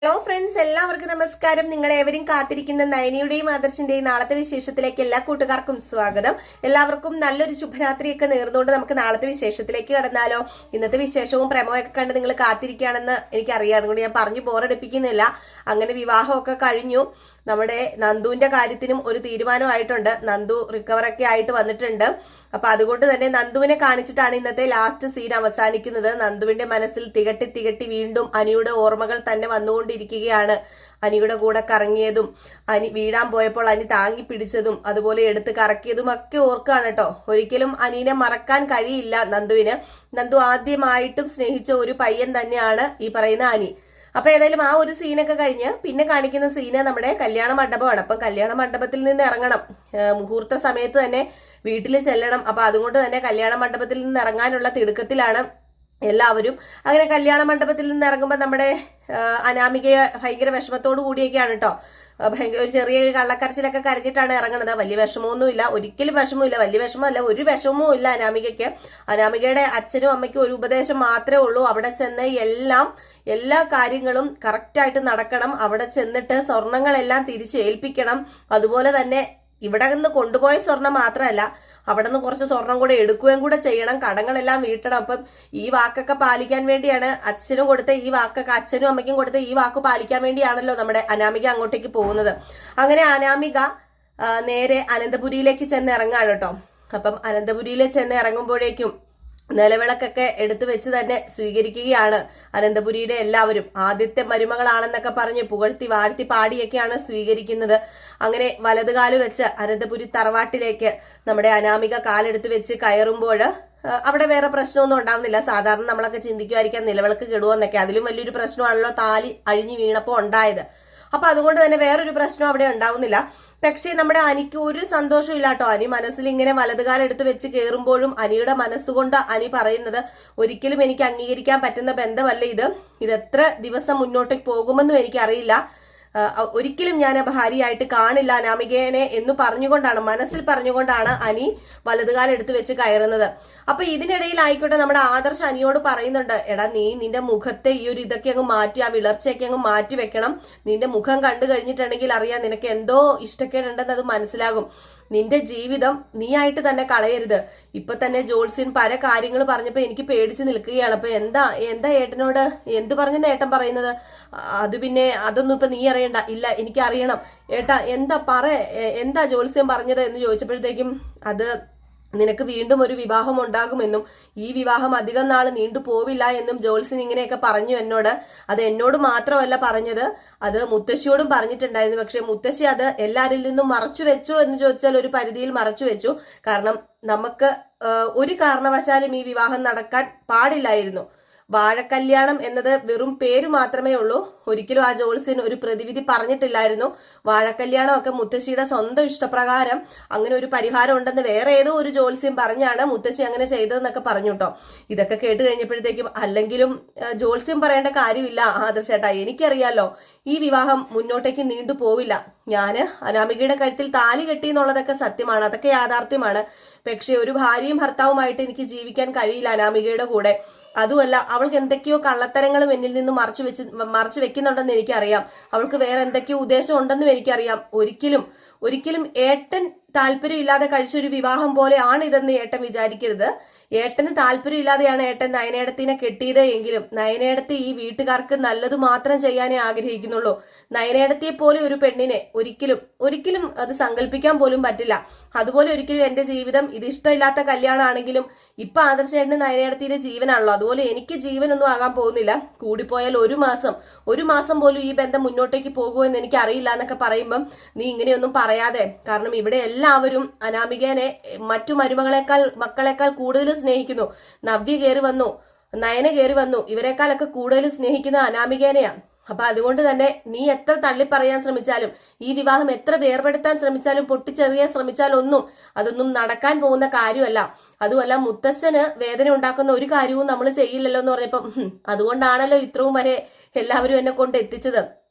Hello friends, എല്ലാവർക്കും നമസ്കാരം. നിങ്ങളേവരും കാത്തിരിക്കുന്ന നയനിയുടെയും ആദർശിന്റെയും നാളത്തെ വിശേഷത്തിലേക്ക് എല്ലാ കൂട്ടുകാർക്കും സ്വാഗതം. എല്ലാവർക്കും നല്ലൊരു ശുഭരാത്രിയൊക്കെ നേർന്നുകൊണ്ട് നമുക്ക് നാളത്തെ വിശേഷത്തിലേക്ക് കടന്നാലോ. ഇന്നത്തെ വിശേഷവും പ്രമോയൊക്കെ കണ്ട് നിങ്ങൾ കാത്തിരിക്കുകയാണെന്ന് എനിക്കറിയാം, അതുകൊണ്ട് ഞാൻ പറഞ്ഞു ബോറടിപ്പിക്കുന്നില്ല. അങ്ങനെ വിവാഹമൊക്കെ കഴിഞ്ഞു. നമ്മുടെ നന്ദുവിന്റെ കാര്യത്തിനും ഒരു തീരുമാനമായിട്ടുണ്ട്. നന്ദു റിക്കവറൊക്കെ ആയിട്ട് വന്നിട്ടുണ്ട്. അപ്പൊ അതുകൊണ്ട് തന്നെ നന്ദുവിനെ കാണിച്ചിട്ടാണ് ഇന്നത്തെ ലാസ്റ്റ് സീൻ അവസാനിക്കുന്നത്. നന്ദുവിന്റെ മനസ്സിൽ തികട്ടി തികട്ടി വീണ്ടും അനിയുടെ ഓർമ്മകൾ തന്നെ വന്നുകൊണ്ടിരിക്കുകയാണ്. അനിയുടെ കൂടെ കറങ്ങിയതും അനി വീഴാൻ പോയപ്പോൾ അനി താങ്ങി പിടിച്ചതും അതുപോലെ എടുത്ത് കറക്കിയതും ഒക്കെ ഓർക്കാണ് കേട്ടോ. ഒരിക്കലും അനീനെ മറക്കാൻ കഴിയില്ല നന്ദുവിന്. നന്ദു ആദ്യമായിട്ടും സ്നേഹിച്ച ഒരു പയ്യൻ തന്നെയാണ് ഈ പറയുന്ന അനി. അപ്പൊ ഏതായാലും ആ ഒരു സീനൊക്കെ കഴിഞ്ഞ് പിന്നെ കാണിക്കുന്ന സീന് നമ്മുടെ കല്യാണ മണ്ഡപമാണ്. അപ്പൊ കല്യാണ മണ്ഡപത്തിൽ നിന്ന് ഇറങ്ങണം, മുഹൂർത്ത സമയത്ത് തന്നെ വീട്ടിൽ ചെല്ലണം. അപ്പൊ അതുകൊണ്ട് തന്നെ കല്യാണ മണ്ഡപത്തിൽ നിന്ന് ഇറങ്ങാനുള്ള തിടുക്കത്തിലാണ് എല്ലാവരും. അങ്ങനെ കല്യാണ മണ്ഡപത്തിൽ നിന്ന് ഇറങ്ങുമ്പോൾ നമ്മുടെ അനാമികയെ ഭയങ്കര വിഷമത്തോടു കൂടിയൊക്കെയാണ് കേട്ടോ. ഒരു ചെറിയ കള്ളക്കരച്ചിലൊക്കെ കരഞ്ഞിട്ടാണ് ഇറങ്ങുന്നത്. വലിയ വിഷമമൊന്നുമില്ല, ഒരിക്കലും വിഷമമില്ല, വലിയ വിഷമമല്ല, ഒരു വിഷമവും ഇല്ല അനാമികയ്ക്ക്. അനാമികയുടെ അച്ഛനും അമ്മയ്ക്കും ഒരു ഉപദേശം മാത്രമേ ഉള്ളൂ, അവിടെ ചെന്ന് എല്ലാ കാര്യങ്ങളും കറക്റ്റായിട്ട് നടക്കണം. അവിടെ ചെന്നിട്ട് സ്വർണങ്ങളെല്ലാം തിരിച്ചേൽപ്പിക്കണം. അതുപോലെ തന്നെ ഇവിടെ നിന്ന് കൊണ്ടുപോയ സ്വർണം മാത്രമല്ല, അവിടെ നിന്ന് കുറച്ച് സ്വർണം കൂടെ എടുക്കുകയും കൂടെ ചെയ്യണം. കടങ്ങളെല്ലാം വീട്ടണം. അപ്പം ഈ വാക്കൊക്കെ പാലിക്കാൻ വേണ്ടിയാണ് അച്ഛനും കൊടുത്ത ഈ വാക്കൊക്കെ, അച്ഛനും അമ്മയ്ക്കും കൊടുത്ത ഈ വാക്ക് പാലിക്കാൻ വേണ്ടിയാണല്ലോ നമ്മുടെ അനാമിക അങ്ങോട്ടേക്ക് പോകുന്നത്. അങ്ങനെ അനാമിക നേരെ അനന്തപുരിയിലേക്ക് ചെന്ന് ഇറങ്ങാണ് കേട്ടോ. അപ്പം അനന്തപുരിയിൽ ചെന്ന് ഇറങ്ങുമ്പോഴേക്കും നിലവിളക്കൊക്കെ എടുത്തു വെച്ച് തന്നെ സ്വീകരിക്കുകയാണ് അനന്തപുരിയുടെ എല്ലാവരും. ആദ്യത്തെ മരുമകളാണെന്നൊക്കെ പറഞ്ഞ് പുകഴ്ത്തി വാഴ്ത്തി പാടിയൊക്കെയാണ് സ്വീകരിക്കുന്നത്. അങ്ങനെ വലതുകാല് വെച്ച് അനന്തപുരി തറവാട്ടിലേക്ക് നമ്മുടെ അനാമിക കാലെടുത്ത് വെച്ച് കയറുമ്പോൾ അവിടെ വേറെ പ്രശ്നമൊന്നും ഉണ്ടാവുന്നില്ല. സാധാരണ നമ്മളൊക്കെ ചിന്തിക്കുമായിരിക്കാം നിലവിളക്ക് കെടുവെന്നൊക്കെ. അതിലും വലിയൊരു പ്രശ്നമാണല്ലോ താലി അഴിഞ്ഞു വീണപ്പോൾ ഉണ്ടായത്. അപ്പൊ അതുകൊണ്ട് തന്നെ വേറൊരു പ്രശ്നം അവിടെ ഉണ്ടാവുന്നില്ല. പക്ഷേ നമ്മുടെ അനിക്ക് ഒരു സന്തോഷവും ഇല്ല കേട്ടോ. അനി മനസ്സിൽ ഇങ്ങനെ വലതുകാലെടുത്ത് വെച്ച് കയറുമ്പോഴും അനിയുടെ മനസ്സുകൊണ്ട് അനി പറയുന്നത്, ഒരിക്കലും എനിക്ക് അംഗീകരിക്കാൻ പറ്റുന്ന ബന്ധമല്ല ഇത് എത്ര ദിവസം മുന്നോട്ടേക്ക് പോകുമെന്നും എനിക്കറിയില്ല. ഒരിക്കലും ഞാൻ ഭാര്യയായിട്ട് കാണില്ല അനാമികേനെ എന്ന് പറഞ്ഞുകൊണ്ടാണ്, മനസ്സിൽ പറഞ്ഞുകൊണ്ടാണ് അനി വലതുകാലെടുത്ത് വെച്ച് കയറുന്നത്. അപ്പൊ ഇതിനിടയിൽ ആയിക്കോട്ടെ നമ്മുടെ ആദർശ് അനിയോട് പറയുന്നുണ്ട്, എടാ നീ നിന്റെ മുഖത്തെ ഈ ഒരു ഇതൊക്കെ അങ്ങ് മാറ്റി, ആ വിളർച്ചയൊക്കെ അങ്ങ് മാറ്റി വെക്കണം. നിന്റെ മുഖം കണ്ടു കഴിഞ്ഞിട്ടുണ്ടെങ്കിൽ അറിയാം നിനക്ക് എന്തോ ഇഷ്ടക്കേടുണ്ടെന്ന് അത് മനസ്സിലാകും. നിന്റെ ജീവിതം നീ ആയിട്ട് തന്നെ കളയരുത്. ഇപ്പൊ തന്നെ ജോത്സ്യൻ പല കാര്യങ്ങൾ പറഞ്ഞപ്പോ എനിക്ക് പേടിച്ച് നിൽക്കുകയാണ്. അപ്പൊ എന്താ ഏട്ടനോട് എന്ത് പറഞ്ഞെന്ന് ഏട്ടൻ പറയുന്നത്? അത് പിന്നെ അതൊന്നും ഇപ്പൊ നീ അറിയണ്ട. ഇല്ല, എനിക്ക് അറിയണം ഏട്ടാ, എന്താ ജോത്സ്യൻ പറഞ്ഞത് എന്ന് ചോദിച്ചപ്പോഴത്തേക്കും, അത് നിനക്ക് വീണ്ടും ഒരു വിവാഹം ഉണ്ടാകുമെന്നും ഈ വിവാഹം അധികം നാൾ നീണ്ടു പോവില്ല എന്നും ജോത്സ്യൻ ഇങ്ങനെയൊക്കെ പറഞ്ഞു എന്നോട്. അത് എന്നോട് മാത്രമല്ല പറഞ്ഞത്, അത് മുത്തശ്ശിയോടും പറഞ്ഞിട്ടുണ്ടായിരുന്നു. പക്ഷെ മുത്തശ്ശി അത് എല്ലാവരിൽ നിന്നും മറച്ചു വെച്ചു എന്ന് ചോദിച്ചാൽ ഒരു പരിധിയിൽ മറച്ചു വെച്ചു. കാരണം നമുക്ക് ഒരു കാരണവശാലും ഈ വിവാഹം നടക്കാൻ പാടില്ലായിരുന്നു. വാഴക്കല്യാണം എന്നത് വെറും പേര് മാത്രമേ ഉള്ളൂ. ഒരിക്കലും ആ ജോത്സ്യൻ ഒരു പ്രതിവിധി പറഞ്ഞിട്ടില്ലായിരുന്നു. വാഴക്കല്യാണമൊക്കെ മുത്തശ്ശിയുടെ സ്വന്തം ഇഷ്ടപ്രകാരം അങ്ങനെ ഒരു പരിഹാരം ഉണ്ടെന്ന് വേറെ ഏതോ ഒരു ജോത്സ്യൻ പറഞ്ഞാണ് മുത്തശ്ശി അങ്ങനെ ചെയ്തതെന്നൊക്കെ പറഞ്ഞു കേട്ടോ. ഇതൊക്കെ കേട്ട് കഴിഞ്ഞപ്പോഴത്തേക്കും, അല്ലെങ്കിലും ജോത്സ്യം പറയേണ്ട കാര്യമില്ല ആദർശേട്ടാ, എനിക്കറിയാലോ ഈ വിവാഹം മുന്നോട്ടേക്ക് നീണ്ടു പോവില്ല. ഞാന് അനാമികയുടെ കഴുത്തിൽ താലി കെട്ടി എന്നുള്ളതൊക്കെ സത്യമാണ്, അതൊക്കെ യാഥാർത്ഥ്യമാണ്. പക്ഷെ ഒരു ഭാര്യയും ഭർത്താവുമായിട്ട് എനിക്ക് ജീവിക്കാൻ കഴിയില്ല അനാമികയുടെ കൂടെ. അതുമല്ല, അവൾക്ക് എന്തൊക്കെയോ കള്ളത്തരങ്ങളും എന്നിൽ നിന്ന് മറച്ചു വെക്കുന്നുണ്ടെന്ന് എനിക്കറിയാം. അവൾക്ക് വേറെ എന്തൊക്കെയോ ഉദ്ദേശം ഉണ്ടെന്നും എനിക്കറിയാം. ഒരിക്കലും ഏട്ടൻ താല്പര്യമില്ലാതെ കഴിച്ചൊരു വിവാഹം പോലെ ആണ് ഇതെന്ന് ഏട്ടൻ വിചാരിക്കരുത്. ഏട്ടന് താല്പര്യമില്ലാതെയാണ് ഏട്ടൻ നയനേടത്തിനെ കെട്ടിയത് എങ്കിലും നയനേടത്തി ഈ വീട്ടുകാർക്ക് നല്ലത് മാത്രം ചെയ്യാനേ ആഗ്രഹിക്കുന്നുള്ളൂ. നയനേടത്തിയെ പോലെ ഒരു പെണ്ണിനെ ഒരിക്കലും അത് സങ്കല്പിക്കാൻ പോലും പറ്റില്ല. അതുപോലെ ഒരിക്കലും എന്റെ ജീവിതം ഇത് ഇഷ്ടമില്ലാത്ത കല്യാണമാണെങ്കിലും ഇപ്പൊ ആദർശേട്ടന് നയനേടത്തിയുടെ ജീവനാണല്ലോ. അതുപോലെ എനിക്ക് ജീവനൊന്നും ആകാൻ പോകുന്നില്ല. കൂടിപ്പോയാൽ ഒരു മാസം പോലും ഈ ബന്ധം മുന്നോട്ടേക്ക് പോകുമെന്ന് എനിക്ക് അറിയില്ല എന്നൊക്കെ പറയുമ്പം, നീ ഇങ്ങനെയൊന്നും പറയാതെ. കാരണം ഇവിടെ എല്ലാവരും അനാമികേനെ മറ്റു മക്കളെക്കാൾ കൂടുതൽ സ്നേഹിക്കുന്നു. നവ്യ കയറി വന്നു, നയന കയറി വന്നു, ഇവരെക്കാളൊക്കെ കൂടുതൽ സ്നേഹിക്കുന്ന അനാമികേനെയാണ്. അപ്പൊ അതുകൊണ്ട് തന്നെ നീ എത്ര തള്ളിപ്പറയാൻ ശ്രമിച്ചാലും, ഈ വിവാഹം എത്ര വേർപെടുത്താൻ ശ്രമിച്ചാലും, പൊട്ടിച്ചെറിയാൻ ശ്രമിച്ചാലും അതൊന്നും നടക്കാൻ പോകുന്ന കാര്യമല്ല. അതുമല്ല, മുത്തശ്ശന് വേദന ഉണ്ടാക്കുന്ന ഒരു കാര്യവും നമ്മൾ ചെയ്യില്ലല്ലോ എന്ന് പറഞ്ഞപ്പം, അതുകൊണ്ടാണല്ലോ ഇത്രയും വരെ എല്ലാവരും എന്നെ കൊണ്ട് എത്തിച്ചത്.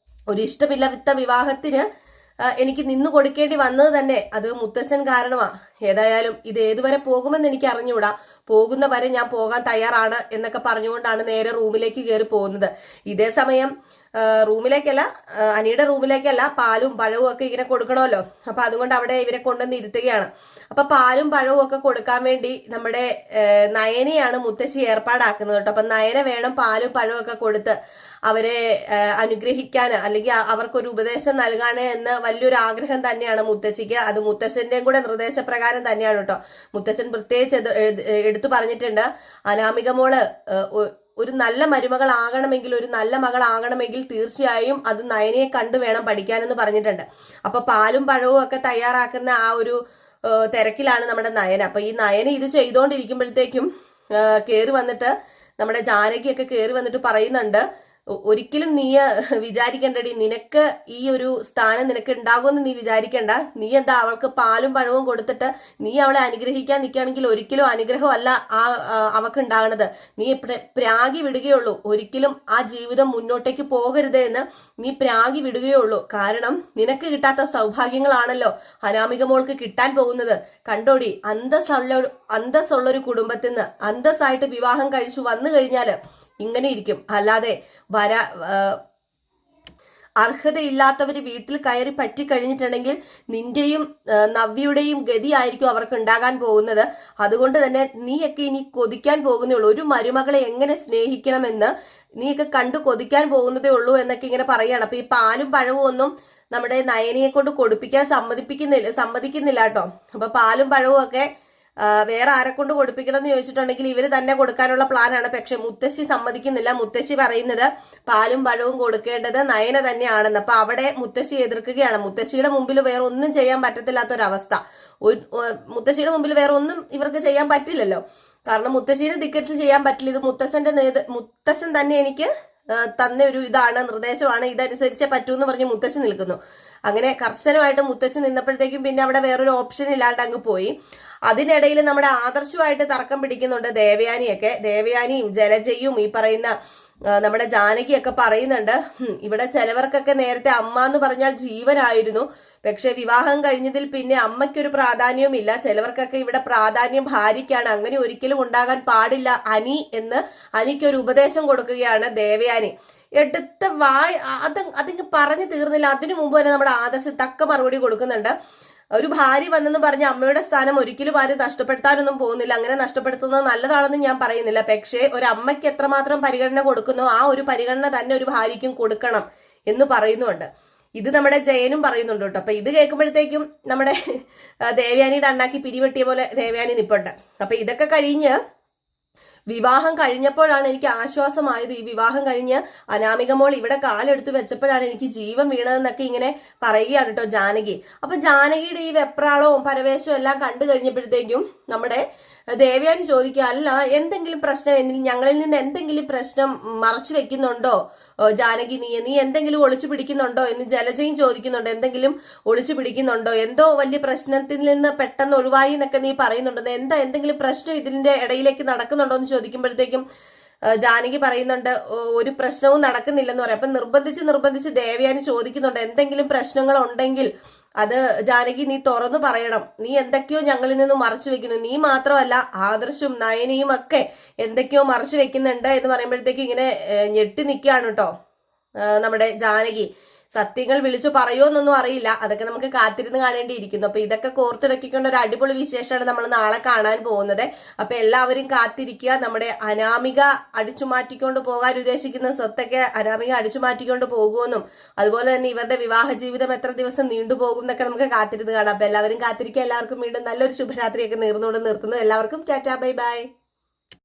ഒരു ഇഷ്ടമില്ലാത്ത വിവാഹത്തിന് എനിക്ക് നിന്നു കൊടുക്കേണ്ടി വന്നത് തന്നെ അത് മുത്തശ്ശൻ കാരണമാ. ഏതായാലും ഇത് ഏതുവരെ പോകുമെന്ന് എനിക്ക് അറിഞ്ഞുകൂടാ. പോകുന്ന വരെ ഞാൻ പോകാൻ തയ്യാറാണ് എന്നൊക്കെ പറഞ്ഞുകൊണ്ടാണ് നേരെ റൂമിലേക്ക് കയറി പോകുന്നത്. ഇതേ സമയം റൂമിലേക്കല്ല, അനിയുടെ റൂമിലേക്കല്ല, പാലും പഴവും ഒക്കെ ഇങ്ങനെ കൊടുക്കണമല്ലോ. അപ്പൊ അതുകൊണ്ട് അവിടെ ഇവരെ കൊണ്ടുവന്ന് ഇരുത്തുകയാണ്. അപ്പൊ പാലും പഴവും ഒക്കെ കൊടുക്കാൻ വേണ്ടി നമ്മുടെ നയനയാണ് മുത്തശ്ശി ഏർപ്പാടാക്കുന്നത് കേട്ടോ. അപ്പൊ നയന വേണം പാലും പഴവും ഒക്കെ കൊടുത്ത് അവരെ അനുഗ്രഹിക്കാൻ, അല്ലെങ്കിൽ അവർക്കൊരു ഉപദേശം നൽകാൻ എന്ന് വലിയൊരു ആഗ്രഹം തന്നെയാണ് മുത്തശ്ശിക്ക്. അത് മുത്തശ്ശന്റെയും കൂടെ നിർദ്ദേശപ്രകാരം തന്നെയാണ് കേട്ടോ. മുത്തശ്ശൻ പ്രത്യേകിച്ച് എടുത്തു പറഞ്ഞിട്ടുണ്ട്, അനാമിക മോള് ഒരു നല്ല മരുമകളാകണമെങ്കിൽ, ഒരു നല്ല മകളാകണമെങ്കിൽ തീർച്ചയായും അത് നയനയെ കണ്ടു വേണം പഠിക്കാനെന്ന് പറഞ്ഞിട്ടുണ്ട്. അപ്പൊ പാലും പഴവും ഒക്കെ തയ്യാറാക്കുന്ന ആ ഒരു തിരക്കിലാണ് നമ്മുടെ നയന. അപ്പൊ ഈ നയന ഇത് ചെയ്തുകൊണ്ടിരിക്കുമ്പോഴത്തേക്കും കയറി വന്നിട്ട് നമ്മുടെ ജാനകിയൊക്കെ കയറി വന്നിട്ട് പറയുന്നുണ്ട്, ഒരിക്കലും നീ വിചാരിക്കണ്ടടി, നിനക്ക് ഈ ഒരു സ്ഥാനം നിനക്ക് ഉണ്ടാകുമെന്ന് നീ വിചാരിക്കണ്ട. നീ എന്താ അവൾക്ക് പാലും പഴവും കൊടുത്തിട്ട് നീ അവളെ അനുഗ്രഹിക്കാൻ നിൽക്കുകയാണെങ്കിൽ ഒരിക്കലും അനുഗ്രഹമല്ല അവൾക്ക് ഉണ്ടാകണത്. നീ പ്രാഗി വിടുകയുള്ളൂ. ഒരിക്കലും ആ ജീവിതം മുന്നോട്ടേക്ക് പോകരുത് എന്ന് നീ പ്രാഗി വിടുകയുള്ളൂ. കാരണം നിനക്ക് കിട്ടാത്ത സൗഭാഗ്യങ്ങളാണല്ലോ അനാമിക മോൾക്ക് കിട്ടാൻ പോകുന്നത്. കണ്ടോടി, അന്തസ്സുള്ളൊരു കുടുംബത്തിൽ നിന്ന് അന്തസ്സായിട്ട് വിവാഹം കഴിച്ചു വന്നു കഴിഞ്ഞാല് ഇങ്ങനെ ഇരിക്കും. അല്ലാതെ അർഹതയില്ലാത്തവര് വീട്ടിൽ കയറി പറ്റിക്കഴിഞ്ഞിട്ടുണ്ടെങ്കിൽ നിന്റെയും നവ്യയുടെയും ഗതിയായിരിക്കും അവർക്ക് ഉണ്ടാകാൻ പോകുന്നത്. അതുകൊണ്ട് തന്നെ നീയൊക്കെ ഇനി കൊതിക്കാൻ പോകുന്നേ ഉള്ളൂ. ഒരു മരുമകളെ എങ്ങനെ സ്നേഹിക്കണമെന്ന് നീയൊക്കെ കണ്ടു കൊതിക്കാൻ പോകുന്നതേ ഉള്ളൂ എന്നൊക്കെ ഇങ്ങനെ പറയാണ്. അപ്പൊ ഈ പാലും പഴവും ഒന്നും നമ്മുടെ നയനിയെ കൊണ്ട് കൊടുപ്പിക്കാൻ സമ്മതിക്കുന്നില്ല കേട്ടോ. അപ്പൊ പാലും പഴവും ഒക്കെ വേറെ ആരെ കൊണ്ട് കൊടുപ്പിക്കണം എന്ന് ചോദിച്ചിട്ടുണ്ടെങ്കിൽ ഇവര് തന്നെ കൊടുക്കാനുള്ള പ്ലാനാണ്. പക്ഷെ മുത്തശ്ശി സമ്മതിക്കുന്നില്ല. മുത്തശ്ശി പറയുന്നത് പാലും പഴവും കൊടുക്കേണ്ടത് നയന തന്നെയാണെന്ന്. അപ്പൊ അവിടെ മുത്തശ്ശി എതിർക്കുകയാണ്. മുത്തശ്ശിയുടെ മുമ്പിൽ വേറെ ഒന്നും ചെയ്യാൻ പറ്റത്തില്ലാത്തൊരവസ്ഥ. മുത്തശ്ശിയുടെ മുമ്പിൽ വേറെ ഒന്നും ഇവർക്ക് ചെയ്യാൻ പറ്റില്ലല്ലോ. കാരണം മുത്തശ്ശീനെ ധിക്കരിച്ച് ചെയ്യാൻ പറ്റില്ല. ഇത് മുത്തശ്ശൻ തന്നെ എനിക്ക് തന്ന ഒരു ഇതാണ്, നിർദ്ദേശമാണ്, ഇതനുസരിച്ചേ പറ്റൂ എന്ന് പറഞ്ഞ് മുത്തശ്ശി നിൽക്കുന്നു. അങ്ങനെ കർശനമായിട്ട് മുത്തശ്ശി നിന്നപ്പോഴത്തേക്കും പിന്നെ അവിടെ വേറൊരു ഓപ്ഷൻ ഇല്ലാണ്ട് അങ്ങ് പോയി. അതിനിടയിൽ നമ്മുടെ ആദർശമായിട്ട് തർക്കം പിടിക്കുന്നുണ്ട് ദേവയാനിയൊക്കെ. ദേവയാനിയും ജലജയും ഈ പറയുന്ന നമ്മുടെ ജാനകിയൊക്കെ പറയുന്നുണ്ട്, ഇവിടെ ചിലവർക്കൊക്കെ നേരത്തെ അമ്മ എന്ന് പറഞ്ഞാൽ ജീവനായിരുന്നു. പക്ഷെ വിവാഹം കഴിഞ്ഞതിൽ പിന്നെ അമ്മയ്ക്കൊരു പ്രാധാന്യവുമില്ല. ചിലവർക്കൊക്കെ ഇവിടെ പ്രാധാന്യം ഭാര്യയ്ക്കാണ്. അങ്ങനെ ഒരിക്കലും ഉണ്ടാകാൻ പാടില്ല അനി എന്ന് അനിക്കൊരു ഉപദേശം കൊടുക്കുകയാണ് ദേവയാനി. എടുത്ത അതിങ്ങ് പറഞ്ഞു തീർന്നില്ല. അതിനു മുമ്പ് തന്നെ നമ്മുടെ ആദർശം തക്ക മറുപടി കൊടുക്കുന്നുണ്ട്. ഒരു ഭാര്യ വന്നെന്ന് പറഞ്ഞ അമ്മയുടെ സ്ഥാനം ഒരിക്കലും ആരും നഷ്ടപ്പെടുത്താനൊന്നും പോകുന്നില്ല. അങ്ങനെ നഷ്ടപ്പെടുത്തുന്നത് നല്ലതാണെന്ന് ഞാൻ പറയുന്നില്ല. പക്ഷേ ഒരു അമ്മയ്ക്ക് എത്രമാത്രം പരിഗണന കൊടുക്കുന്നോ ആ ഒരു പരിഗണന തന്നെ ഒരു ഭാര്യയ്ക്കും കൊടുക്കണം എന്ന് പറയുന്നുണ്ട്. ഇത് നമ്മുടെ ജയനും പറയുന്നുണ്ട് കേട്ടോ. അപ്പൊ ഇത് കേൾക്കുമ്പോഴത്തേക്കും നമ്മുടെ ദേവയാനിയുടെ അണ്ണാക്കി പിരിവെട്ടിയ പോലെ ദേവയാനി നിപ്പുണ്ട്. അപ്പൊ ഇതൊക്കെ കഴിഞ്ഞ് വിവാഹം കഴിഞ്ഞപ്പോഴാണ് എനിക്ക് ആശ്വാസമായത്. ഈ വിവാഹം കഴിഞ്ഞ് അനാമിക മോൾ ഇവിടെ കാലെടുത്ത് വെച്ചപ്പോഴാണ് എനിക്ക് ജീവൻ വീണതെന്നൊക്കെ ഇങ്ങനെ പറയുകയാണ് കേട്ടോ ജാനകി. അപ്പൊ ജാനകിയുടെ ഈ വെപ്രാളവും പരവേശവും എല്ലാം കണ്ടു കഴിഞ്ഞപ്പോഴത്തേക്കും നമ്മുടെ ദേവയാനി ചോദിക്കുക, അല്ല എന്തെങ്കിലും പ്രശ്നം ഞങ്ങളിൽ നിന്ന് എന്തെങ്കിലും പ്രശ്നം മറച്ചു വെക്കുന്നുണ്ടോ ജാനകി, നീ എന്തെങ്കിലും ഒളിച്ചു പിടിക്കുന്നുണ്ടോ എന്ന് ജലജയും ചോദിക്കുന്നുണ്ട്. എന്തെങ്കിലും ഒളിച്ചു പിടിക്കുന്നുണ്ടോ, എന്തോ വലിയ പ്രശ്നത്തിൽ നിന്ന് പെട്ടെന്ന് ഒഴിവായി എന്നൊക്കെ നീ പറയുന്നുണ്ടെന്ന്, എന്തെങ്കിലും പ്രശ്നം ഇതിന്റെ ഇടയിലേക്ക് നടക്കുന്നുണ്ടോ എന്ന് ചോദിക്കുമ്പോഴത്തേക്കും ജാനകി പറയുന്നുണ്ട് ഒരു പ്രശ്നവും നടക്കുന്നില്ലെന്ന് പറയാം. അപ്പൊ നിർബന്ധിച്ച് ദേവയാനി ചോദിക്കുന്നുണ്ട്, എന്തെങ്കിലും പ്രശ്നങ്ങൾ ഉണ്ടെങ്കിൽ അത് ജാനകി നീ തുറന്നു പറയണം. നീ എന്തൊക്കെയോ ഞങ്ങളിൽ നിന്ന് മറച്ചു വെക്കുന്നു. നീ മാത്രമല്ല ആദർശും നയനയും ഒക്കെ എന്തൊക്കെയോ മറച്ചു വെക്കുന്നുണ്ട് എന്ന് പറയുമ്പോഴത്തേക്ക് ഇങ്ങനെ ഞെട്ടി നിൽക്കുകയാണ് കേട്ടോ നമ്മുടെ ജാനകി. സത്യങ്ങൾ വിളിച്ചു പറയുമോന്നൊന്നും അറിയില്ല. അതൊക്കെ നമുക്ക് കാത്തിരുന്ന് കാണേണ്ടിയിരിക്കുന്നു. അപ്പൊ ഇതൊക്കെ കോർത്തിണക്കിക്കൊണ്ട് ഒരു അടിപൊളി വിശേഷമാണ് നമ്മൾ നാളെ കാണാൻ പോകുന്നത്. അപ്പൊ എല്ലാവരും കാത്തിരിക്കുക. നമ്മുടെ അനാമിക അടിച്ചു മാറ്റിക്കൊണ്ട് പോകാൻ ഉദ്ദേശിക്കുന്ന സ്വത്തൊക്കെ അനാമിക അടിച്ചു മാറ്റിക്കൊണ്ട് പോകുമെന്നും അതുപോലെ തന്നെ ഇവരുടെ വിവാഹ ജീവിതം എത്ര ദിവസം നീണ്ടുപോകും എന്നൊക്കെ നമുക്ക് കാത്തിരുന്ന് കാണാം. അപ്പൊ എല്ലാവരും കാത്തിരിക്കുക. എല്ലാവർക്കും വീണ്ടും നല്ലൊരു ശുഭരാത്രിയൊക്കെ നേർന്നുകൊണ്ട് നിർത്തുന്നു. എല്ലാവർക്കും ടാറ്റാ ബൈ ബൈ.